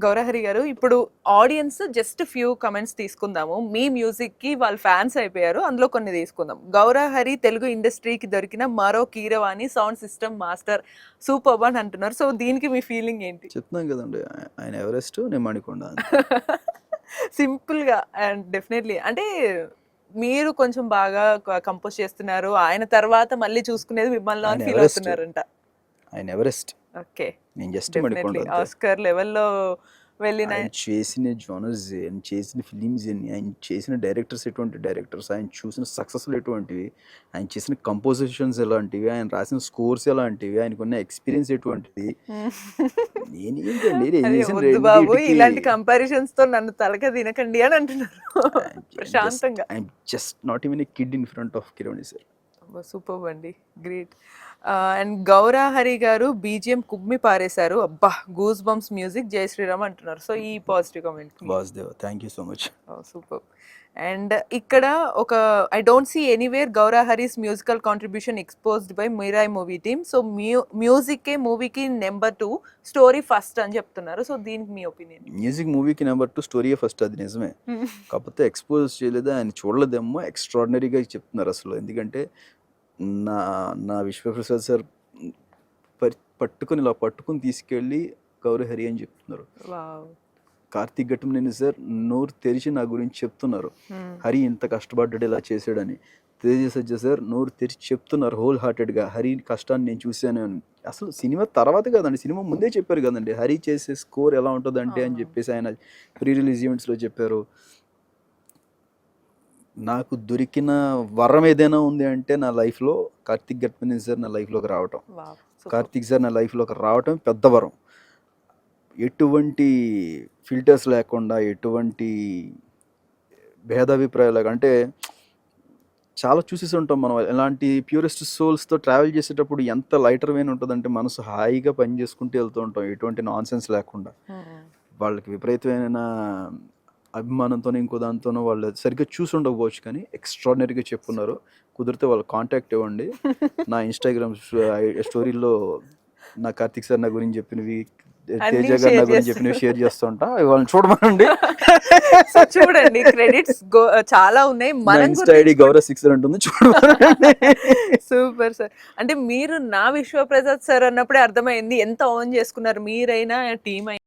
గౌరహరి గారు, ఇప్పుడు audience just few comments తీసుకుందాము. మీ మ్యూజిక్ కి వాళ్ళు ఫ్యాన్స్ అయిపోయారు, అందులో కొన్ని తీసుకుందాం. గౌరహరి తెలుగు ఇండస్ట్రీకి దొరికిన మరో Keeravani, sound system master, superb అని అంటున్నారు. సో దీనికి మీ ఫీలింగ్ ఏంటి? చెప్తున్నాం కదండి, ఆయన ఎవరెస్ట్, నేను మణికొండ. సింపుల్ గా అండ్ డెఫినెట్లీ అంటే మీరు కొంచెం బాగా కంపోజ్ చేస్తున్నారు, ఆయన తర్వాత మళ్ళీ చూసుకునేది మిమ్మల్ని ఆయన ఫీల్ ఎవరెస్ట్. అవుతున్నారంట. ఆయన ఎవరెస్ట్, ఓకే, నేను జస్ట్ డెఫినెట్లీ మణికొండ అంతే. ఆస్కర్ లెవెల్లో వెళ్ళిన ఆయన చేసిన జోనర్స్, ఆయన చేసిన ఫిలిమ్స్ ఎన్ని, ఆయన చేసిన డైరెక్టర్స్ ఎటువంటి డైరెక్టర్స్, ఆయన చూసిన సక్సెస్లు ఎటువంటివి, ఆయన చేసిన కంపోజిషన్స్ ఎలాంటివి, ఆయన రాసిన స్కోర్స్ ఎలాంటివి, ఆయనకున్న ఎక్స్పీరియన్స్ ఎటువంటిది. నేను ఏంటండి, నేను అదే చేసిన వద్దు బాబు, రెండింటికి ఇలాంటి కంపారిజన్స్ తో నన్ను తలక తినకండి అని అంటున్నారు ప్రశాంతంగా. I'm just not even a kid in front of Kiran sir. Super అండి, గ్రేట్. అండ్ గౌరహరి గారు బీజిఎం కుమ్మి పారేశారు, అబ్బా గూస్ బంప్స్ మ్యూజిక్, జై శ్రీరామ్ అంటున్నారు. సో ఈ positive comment. Vasudev, thank you so much. Super. And ఇక్కడ ఒక I don't see anywhere Gowrahari's musical contribution exposed by Mirai movie team. So music మూవీకి నెంబర్ 2, స్టోరీ ఫస్ట్ అని చెప్తున్నారు. సో దీనికి మీ ఒపీనియన్? మ్యూజిక్ మూవీకి నెంబర్ 2, స్టోరీ ఫస్ట్, అది నిజమే. కాకపోతే ఎక్స్పోజ్ చేయలేదు, ఆయన చూడలేదేమో, ఎక్స్ట్రాడినరీగా చెప్తున్నారు అసలు. ఎందుకంటే నా విశ్వప్రసాద్ సార్ పట్టుకుని తీసుకెళ్ళి గౌరహరి అని చెప్తున్నారు. కార్తీక్ ఘట్టమనేని సార్ నోరు తెరిచి నా గురించి చెప్తున్నారు, హరి ఇంత కష్టపడ్డాడు ఇలా చేశాడని. తేజ సజ్జ సార్ నోరు తెరిచి చెప్తున్నారు హోల్ హార్టెడ్గా, హరి కష్టాన్ని నేను చూశాను అని. అసలు సినిమా తర్వాత కదండి, సినిమా ముందే చెప్పారు కదండి హరి చేసే స్కోర్ ఎలా ఉంటుందంటే అని చెప్పేసి ఆయన ప్రీ రిలీజ్ ఈవెంట్స్లో చెప్పారు. నాకు దొరికిన వరం ఏదైనా ఉంది అంటే నా లైఫ్లో కార్తీక్ ఘట్టమనేని సార్ నా లైఫ్లోకి రావటం, కార్తీక్ సార్ నా లైఫ్లోకి రావటం పెద్ద వరం. ఎటువంటి ఫిల్టర్స్ లేకుండా, ఎటువంటి భేదాభిప్రాయాలు, అంటే చాలా చూసేసి ఉంటాం మనం. ఇలాంటి ప్యూరెస్ట్ సోల్స్తో ట్రావెల్ చేసేటప్పుడు ఎంత లైటర్ వేన్ ఉంటుందంటే మనసు హాయిగా పని చేసుకుంటూ వెళ్తూ ఉంటాం, ఎటువంటి నాన్ సెన్స్ లేకుండా. వాళ్ళకి విపరీతమైన అభిమానంతోనో ఇంకో దాంతోనో వాళ్ళు సరిగ్గా చూసి ఉండకపోవచ్చు, కానీ ఎక్స్ట్రాడినరీగా చెప్పున్నారు. కుదిరితే వాళ్ళ కాంటాక్ట్ ఇవ్వండి. నా ఇన్స్టాగ్రామ్ స్టోరీలో నా కార్తీక్ సార్ నా గురించి చెప్పినవి, తేజ గారు నా గురించి చెప్పినవి షేర్ చేస్తూ ఉంటా, వాళ్ళని చూడమనండి. సో చూడండి, క్రెడిట్స్ చాలా ఉన్నాయి. మన ఇన్స్టా ఐడి గౌరవ్6 ఉంటుంది, చూడమనండి. Super sir. అంటే మీరు నా విశ్వప్రసాద్ సార్ అన్నప్పుడే అర్థమైంది ఎంత ఓన్ చేసుకున్నారు మీరైనా టీమ్ అయినా.